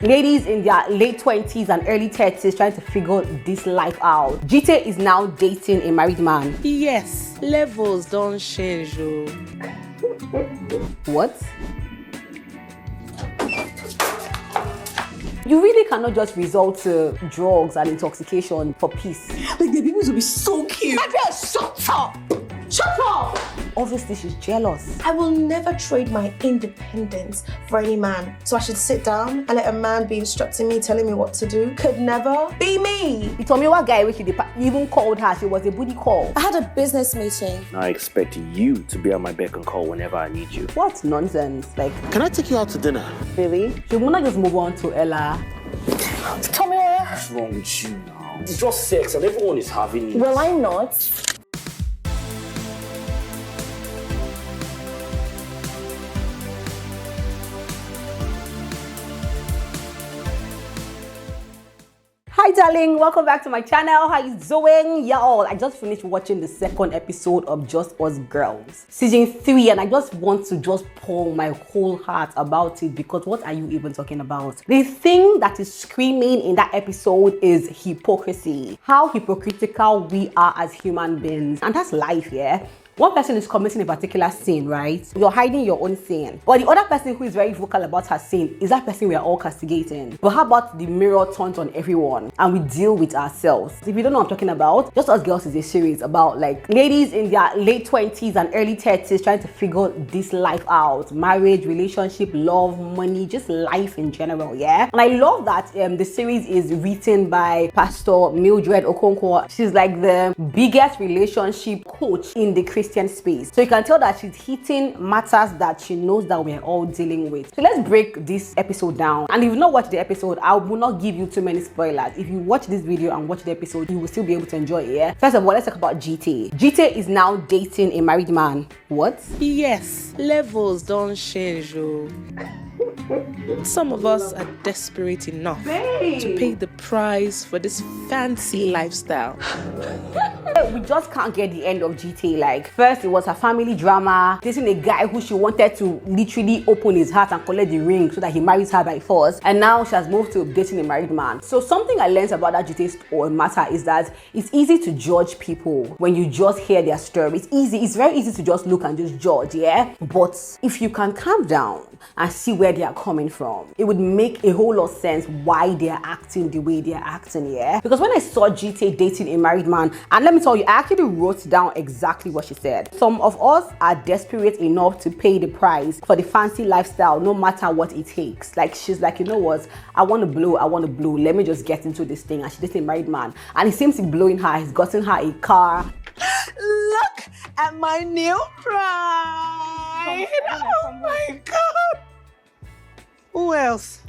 Ladies in their late 20s and early 30s trying to figure this life out. Odike is now dating a married man. Yes, levels don't change. Oh. What? You really cannot just resort to drugs and intoxication for peace. Like the people will be so cute. Adria, shut up! Shut up! Obviously, she's jealous. I will never trade my independence for any man. So I should sit down and let a man be instructing me, telling me what to do. Could never be me. You told me what guy you even called her. She was a booty call. I had a business meeting. I expect you to be on my beck and call whenever I need you. What nonsense? Like, Can I take you out to dinner? really? Should we not just move on to Ella? Tell me What's wrong with you now? It's just sex and everyone is having it. will I not? Hi darling, welcome back to my channel. How you doing? Y'all, I just finished watching the second episode of Just Us Girls season 3, and I just want to just pour my whole heart about it, because what are you even talking about? The thing that is screaming in that episode is hypocrisy. How hypocritical we are as human beings, and that's life, yeah? One person is committing a particular sin, right? You're hiding your own sin. But the other person who is very vocal about her sin is that person we are all castigating. But how about the mirror turns on everyone and we deal with ourselves? If you don't know what I'm talking about, Just Us Girls is a series about like ladies in their late 20s and early 30s trying to figure this life out. Marriage, relationship, love, money, just life in general, yeah? And I love that the series is written by Pastor Mildred Okonkwo. She's like the biggest relationship coach in the Christian space. So you can tell that she's hitting matters that she knows that we're all dealing with. So let's break this episode down. And if you've not watched the episode, I will not give you too many spoilers. If you watch this video and watch the episode, you will still be able to enjoy it, yeah? First of all, let's talk about GT. GT is now dating a married man. What? Yes, levels don't change. Oh. Some of us are desperate enough to pay the price for this fancy lifestyle. We just can't get the end of GT. Like, first it was a family drama, dating a guy who she wanted to literally open his heart and collect the ring so that he marries her by force, and now she has moved to dating a married man. So something I learned about that GT matter is that it's easy to judge people when you just hear their story. It's very easy to just look and just judge, yeah? But if you can calm down and see where they are coming from, it would make a whole lot of sense why they are acting the way they are acting, yeah? Because when I saw GT dating a married man, and let me tell you, I actually wrote down exactly what she said. Some of us are desperate enough to pay the price for the fancy lifestyle, no matter what it takes. Like, she's like, you know what? I want to blow. Let me just get into this thing. And she dated a married man, and he seems to be blowing her. He's gotten her a car. Look at my new bride. Oh my God. Who else?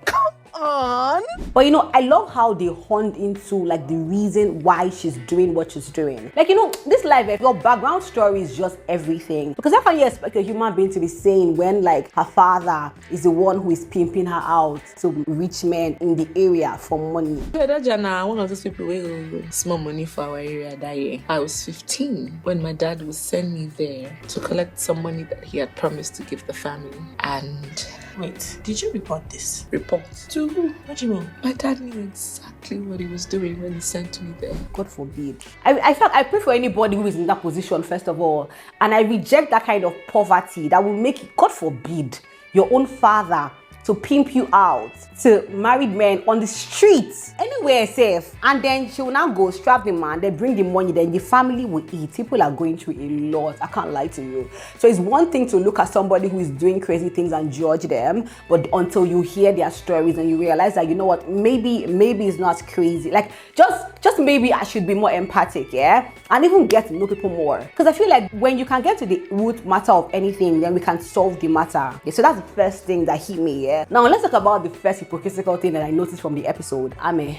Come on. But you know, I love how they honed into like the reason why she's doing what she's doing. Like, you know, this life, your background story is just everything. Because how can you expect a human being to be saying when like her father is the one who is pimping her out to rich men in the area for money? Jana, one of those people who small money for our area that year. I was 15 when my dad would send me there to collect some money that he had promised to give the family. And Wait, did you report this? report. To who? What do you mean? My dad knew exactly what he was doing when he sent me there. God forbid. I pray for anybody who is in that position, first of all. And I reject that kind of poverty that will make it, God forbid, your own father to pimp you out to married men on the streets, anywhere safe. And then she will now go strap the man, they bring the money, then the family will eat. People are going through a lot, I can't lie to you. So it's one thing to look at somebody who is doing crazy things and judge them, but until you hear their stories and you realize that, you know what, maybe it's not crazy. Like, just maybe I should be more empathic, yeah? And even get to know people more. Because I feel like when you can get to the root matter of anything, then we can solve the matter. Yeah, so that's the first thing that hit me, yeah? Now let's talk about the first hypocritical thing that I noticed from the episode. Ame.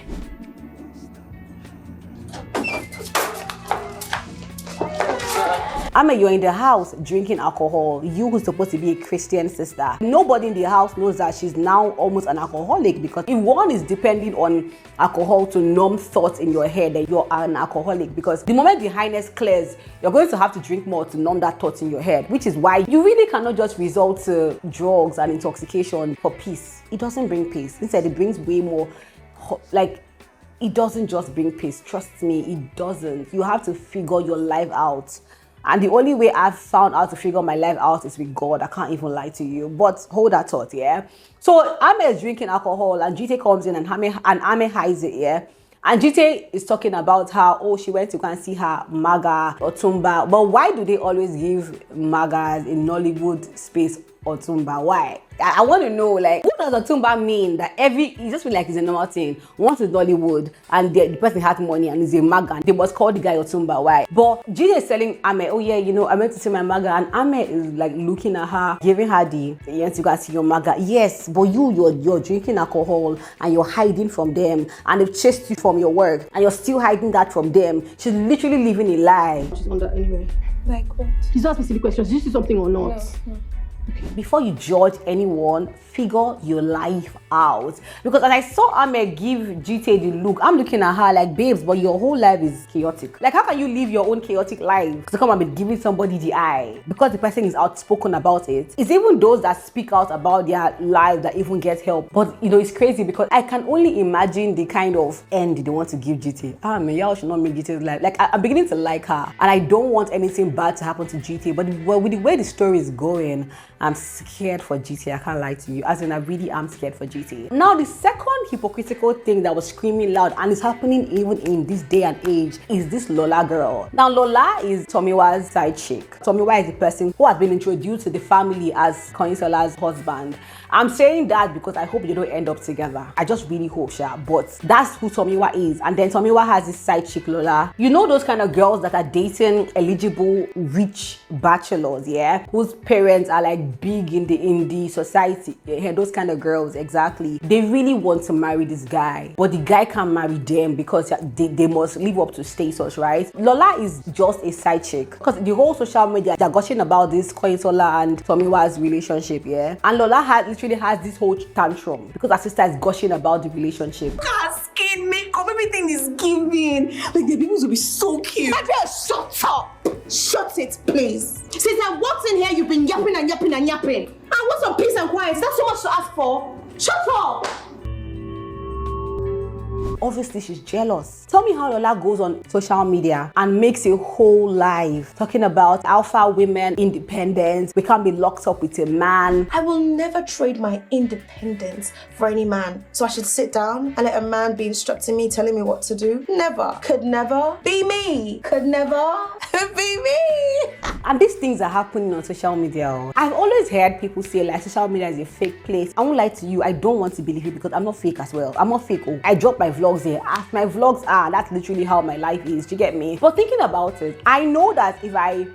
Ame, you're in the house drinking alcohol. You who's supposed to be a Christian sister. Nobody in the house knows that she's now almost an alcoholic, because if one is depending on alcohol to numb thoughts in your head, that you're an alcoholic, because the moment the highness clears, you're going to have to drink more to numb that thought in your head, which is why you really cannot just resort to drugs and intoxication for peace. It doesn't bring peace. Instead, it brings way more, like, it doesn't just bring peace. Trust me, it doesn't. You have to figure your life out. And the only way I've found out to figure my life out is with God. I can't even lie to you. But hold that thought, yeah? So Ame is drinking alcohol, and GT comes in and Ame hides it, yeah? And GT is talking about how, oh, she went to go and see her maga or Tumba. But why do they always give magas in Nollywood space or Tumba? Why? I want to know, like, what does a Tumba mean? That it just feel like it's a normal thing. Once it's Nollywood and the person has money and is a maga, they must call the guy Otumba. Why? But GJ is telling Ame, oh yeah, you know, I went to see my maga, and Ame is like looking at her, giving her the, yes, you can see your maga. Yes, but you're drinking alcohol and you're hiding from them, and they've chased you from your work and you're still hiding that from them. She's literally living a lie. She's on that anyway. Like what? She's asking silly questions. Did you see something or not? No. Okay. Before you judge anyone, figure your life out. Because as I saw Ame give GT the look, I'm looking at her like, babes, but your whole life is chaotic. Like, how can you live your own chaotic life to come and be giving somebody the eye? Because the person is outspoken about it. It's even those that speak out about their life that even get help. But, you know, it's crazy because I can only imagine the kind of end they want to give GT. Man, y'all should not make GT's life. Like, I'm beginning to like her. And I don't want anything bad to happen to GT. But with the way the story is going, I'm scared for GT. I can't lie to you. As in, I really am scared for GT. Now, the second hypocritical thing that was screaming loud, and is happening even in this day and age, is this Lola girl. Now, Lola is Tomiwa's side chick. Tomiwa is the person who has been introduced to the family as Koinsola's husband. I'm saying that because I hope they don't end up together. I just really hope, but that's who Tomiwa is. And then Tomiwa has this side chick, Lola. You know those kind of girls that are dating eligible, rich bachelors, yeah? Whose parents are like big in the society. Yeah, those kind of girls, exactly. They really want to marry this guy, but the guy can't marry them because they must live up to status, right? Lola is just a side chick. Because the whole social media, they're gushing about this Koinsola and Tomiwa's relationship, yeah? And Lola literally has this whole tantrum because her sister is gushing about the relationship. Skin, makeup, everything is giving. Like, the babies will be so cute. Shut up! Shut it, please. Since I walked in here, you've been yapping and yapping and yapping. I want some peace and quiet. Is that so much to ask for? Shut up! Obviously, she's jealous. Tell me how Lola goes on social media and makes a whole life talking about alpha women, independence. We can't be locked up with a man. I will never trade my independence for any man. So I should sit down and let a man be instructing me, telling me what to do? Never. Could never be me. Could never be me. And these things are happening on social media. I've always heard people say like social media is a fake place. I won't lie to you, I don't want to believe it because I'm not fake as well. I'm not fake. Oh, I drop my vlogs there. As my vlogs are, that's literally how my life is. Do you get me? But thinking about it, I know that if I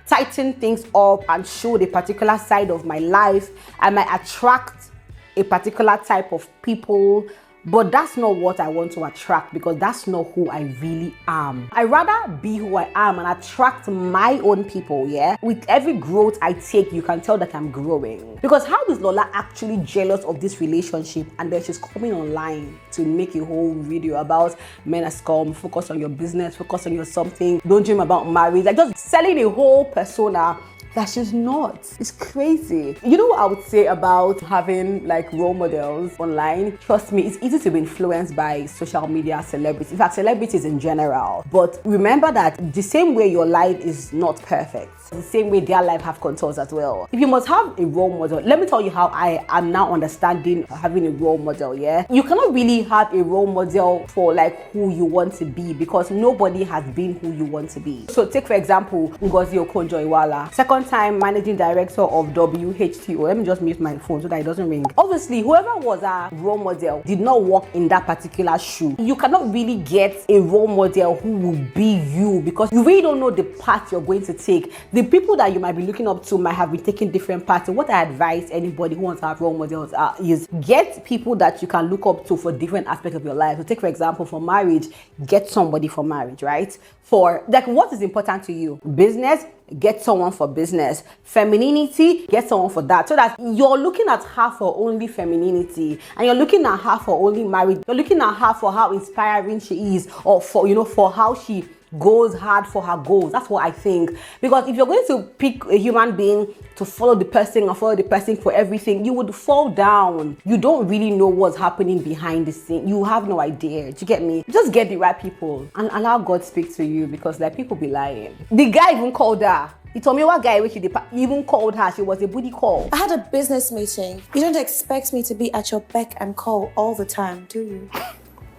tighten things up and show the particular side of my life, I might attract a particular type of people. But that's not what I want to attract because that's not who I really am. I'd rather be who I am and attract my own people, yeah? With every growth I take, you can tell that I'm growing. Because how is Lola actually jealous of this relationship and then she's coming online to make a whole video about men as scum, focus on your business, focus on your something, don't dream about marriage, like just selling a whole persona that she's not. It's crazy. You know what I would say about having like role models online? Trust me, it's easy to be influenced by social media celebrities. In fact, celebrities in general. But remember that the same way your life is not perfect, the same way their life have contours as well. If you must have a role model, let me tell you how I am now understanding having a role model, yeah? You cannot really have a role model for like who you want to be because nobody has been who you want to be. So take for example, Ngozi Okonjo-Iweala, second time managing director of WHTO. Let me just mute my phone so that it doesn't ring. Obviously, whoever was a role model did not walk in that particular shoe. You cannot really get a role model who will be you because you really don't know the path you're going to take. The people that you might be looking up to might have been taking different paths. So what I advise anybody who wants to have role models is get people that you can look up to for different aspects of your life. So take for example, for marriage, get somebody for marriage, right? For like what is important to you? Business, get someone for business. Femininity, get someone for that. So that you're looking at her for only femininity, and you're looking at her for only marriage. You're looking at her for how inspiring she is, or for, you know, for how she goes hard for her goals. That's what I think. Because if you're going to pick a human being to follow the person or follow the person for everything, you would fall down. You don't really know what's happening behind the scene. You have no idea. Do you get me? Just get the right people and allow God speak to you, because like people be lying. The guy even called her. He told me what guy which he even called her. She was a booty call. I had a business meeting. You don't expect me to be at your beck and call all the time, do you?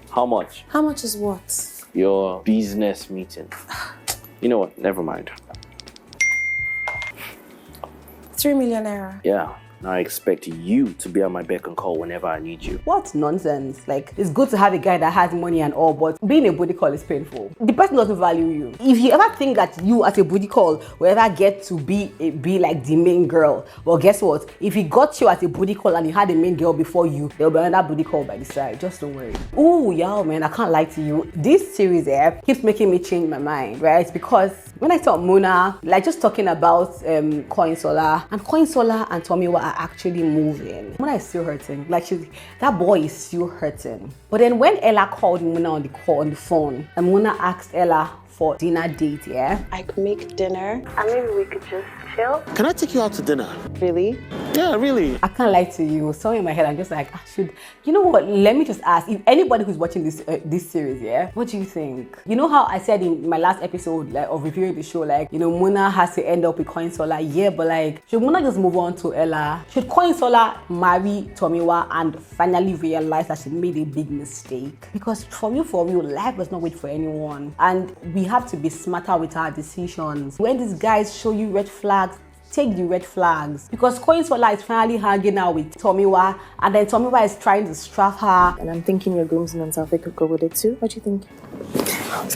How much? How much is what? Your business meeting. You know what? Never mind. 3 million naira. Yeah. Now I expect you to be at my beck and call whenever I need you. What nonsense. Like, it's good to have a guy that has money and all, but being a booty call is painful. The person doesn't value you. If you ever think that you as a booty call will ever get to be like the main girl, well, guess what? If he got you as a booty call and he had a main girl before you, there'll be another booty call by the side. Just don't worry. Ooh, yeah, man, I can't lie to you. This series keeps making me change my mind, right? Because when I saw Muna, like just talking about Koinsola and Tomiwa are actually moving. Muna is still hurting. Like that boy is still hurting. But then when Ella called Muna on the phone, and Muna asked Ella for dinner date, I could make dinner and maybe we could just chill. Can I take you out to dinner? Really? Yeah, really. I can't lie to you. So in my head, I'm just like, I should. You know what? Let me just ask if anybody who's watching this series, what do you think? You know how I said in my last episode, like of reviewing the show, like, you know, Muna has to end up with Koinsola. Yeah, but like, should Muna just move on to Ella? Should Koinsola marry Tomiwa and finally realize that she made a big mistake? Because for real, life does not wait for anyone, and we have to be smarter with our decisions. When these guys show you red flags, take the red flags. Because Koinsola is finally hanging out with Tomiwa, and then Tomiwa is trying to strap her. And I'm thinking your groomsmen and South could go with it too. What do you think?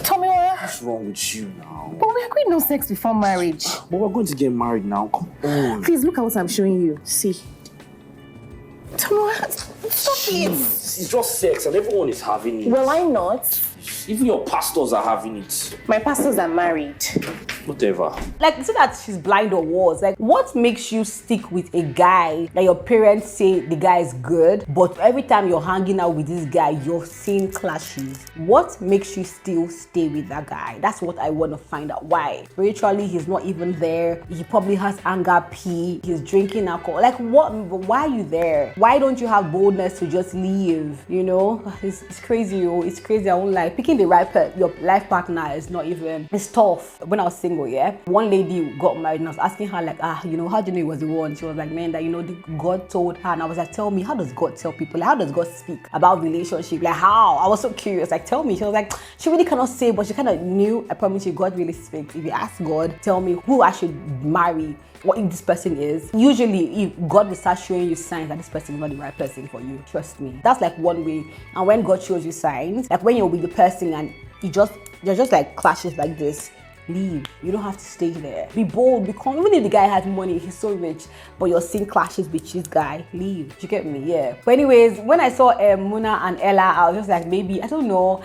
Tomiwa, What's wrong with you now? but we agreed no sex before marriage. But we're going to get married now. Come on. Please look at what I'm showing you. See. Tomiwa, stop it. It's just sex and everyone is having it. Well, I'm not. Even your pastors are having it. My pastors are married. Whatever. Like, it's not that she's blind or what. Like, what makes you stick with a guy that your parents say the guy is good, but every time you're hanging out with this guy, you're seeing clashes? What makes you still stay with that guy? That's what I want to find out. Why? Spiritually, he's not even there. He probably has anger P. He's drinking alcohol. Like, what? Why are you there? Why don't you have boldness to just leave? You know, it's crazy. It's crazy. I won't lie. Picking the right your life partner is not even. It's tough. When I was single, one lady got married and I was asking her like, you know, how do you know he was the one? She was like, man, that, you know, God told her. And I was like, tell me, how does God tell people? Like, how does God speak about relationship? Like, how? I was so curious. Like, tell me. She was like, she really cannot say, but she kind of knew. I promise you, God really speaks. If you ask God, tell me who I should marry, what if this person is. Usually, if God will start showing you signs that this person is not the right person for you. Trust me. That's like one way. And when God shows you signs, like when you're with the person and you're just like clashes like this, leave. You don't have to stay there. Be bold. Even if the guy has money, he's so rich, but you're seeing clashes with this guy, leave. You get me? Yeah. But anyways, when I saw Muna and Ella, I was just like, maybe, I don't know.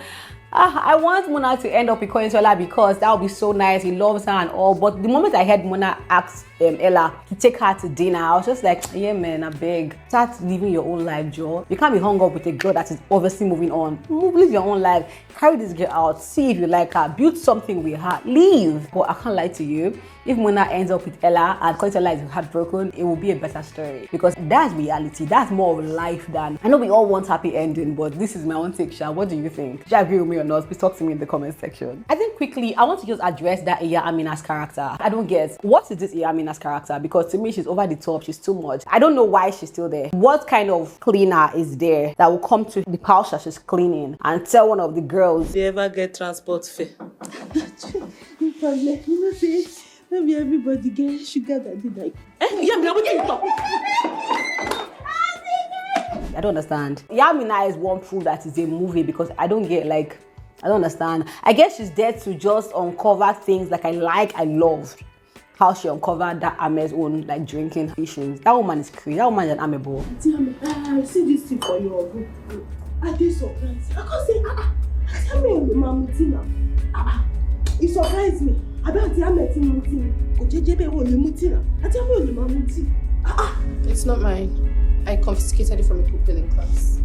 I want Muna to end up with Koinsola because that would be so nice. He loves her and all. But the moment I heard Muna ask Ella to take her to dinner, I was just like, yeah, man, I beg. Start living your own life, Joe. You can't be hung up with a girl that is obviously moving on. Live your own life. Carry this girl out. See if you like her. Build something with her. Leave. But I can't lie to you. If Muna ends up with Ella and Koinsola is heartbroken, it will be a better story. Because that's reality. That's more of life than... I know we all want happy ending, but this is my own take, Sha. What do you think? Do you agree with me or not? Please talk to me in the comment section. I think quickly, I want to just address that Iya Amina's character. I don't get, what is this Iya Amina's character? Because to me, she's over the top. She's too much. I don't know why she's still there. What kind of cleaner is there that will come to the house that she's cleaning and tell one of the girls, Do you ever get transport fare? Maybe everybody get sugar daddy like. I don't understand. Yamina is one proof that is a movie because I don't get, like, I don't understand. I guess she's there to just uncover things like I loved how she uncovered that Ame's own like drinking issues. That woman is crazy. That woman is an amebo. I see this thing for your group. I did surprise. I can't say, tell me, Mamutina. It surprised me. Àbí àti àmẹ́ tí mo ti kò jẹ́jẹ́ bẹ́ẹ̀ ò lè mutí náà. Àti àmẹ́ ò lè máa mutí. It's not mine. I confiscated it from a pupil class.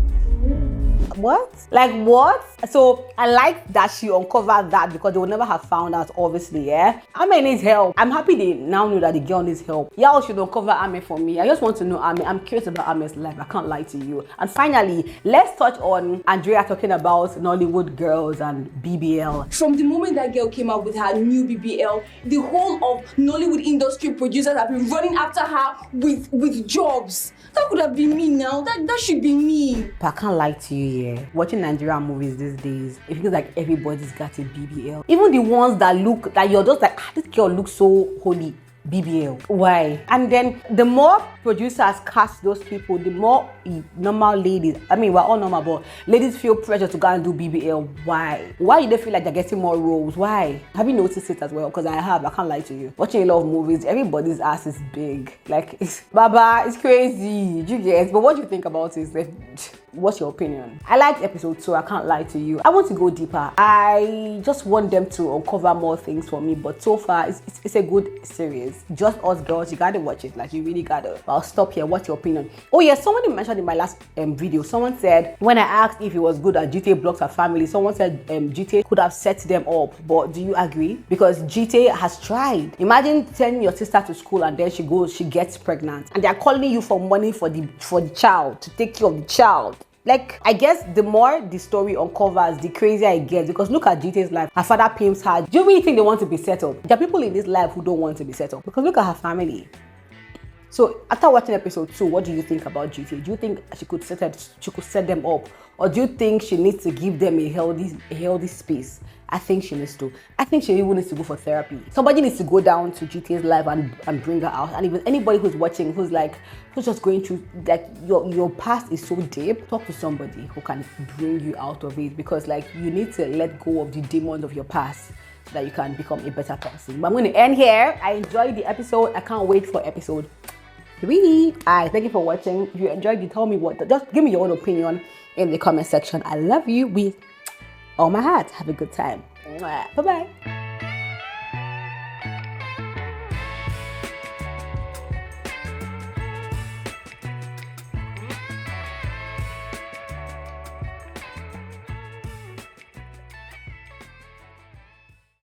What? Like what? So I like that she uncovered that because they would never have found out, obviously, yeah? Ame needs help. I'm happy they now know that the girl needs help. Y'all should uncover Ame for me. I just want to know Ame. I'm curious about Ame's life. I can't lie to you. And finally, let's touch on Andrea talking about Nollywood girls and BBL. From the moment that girl came out with her new BBL, the whole of Nollywood industry producers have been running after her with jobs. That could have been me now. That should be me. But I can't lie to you, yeah. Watching Nigerian movies these days, it feels like everybody's got a BBL. Even the ones that look, that you're just like, this girl looks so holy. BBL. Why? And then the more producers cast those people, the more normal ladies, I mean, we're all normal, but ladies feel pressure to go and do BBL. Why? Why do they feel like they're getting more roles? Why? Have you noticed it as well? Because I can't lie to you. Watching a lot of movies, everybody's ass is big. Like, Baba, it's crazy. You get? But what do you think about it? Like, what's your opinion? I liked episode 2, I can't lie to you. I want to go deeper. I just want them to uncover more things for me, but so far, it's a good series. Just Us Girls, you gotta watch it. Like, you really gotta. I'll stop here. What's your opinion? Oh yeah, somebody mentioned in my last video, someone said, when I asked if it was good that GTA blocks her family, someone said GTA could have set them up. But do you agree? Because GTA has tried. Imagine sending your sister to school and then she gets pregnant and they're calling you for money for the child, to take care of the child. Like, I guess the more the story uncovers, the crazier it gets. Because look at GT's life. Her father pimps her. Do you really think they want to be set up? There are people in this life who don't want to be set up. Because look at her family. So after watching episode 2, what do you think about GT? Do you think she could set them up? Or do you think she needs to give them a healthy space? I think she needs to. I think she even needs to go for therapy. Somebody needs to go down to GT's life and bring her out. And even anybody who's watching, who's just going through, like, your past is so deep, talk to somebody who can bring you out of it. Because, like, you need to let go of the demons of your past so that you can become a better person. But I'm going to end here. I enjoyed the episode. I can't wait for episode 3. Thank you for watching. If you enjoyed it, tell me what. Just give me your own opinion in the comment section. I love you with all my heart. Have a good time. Bye-bye.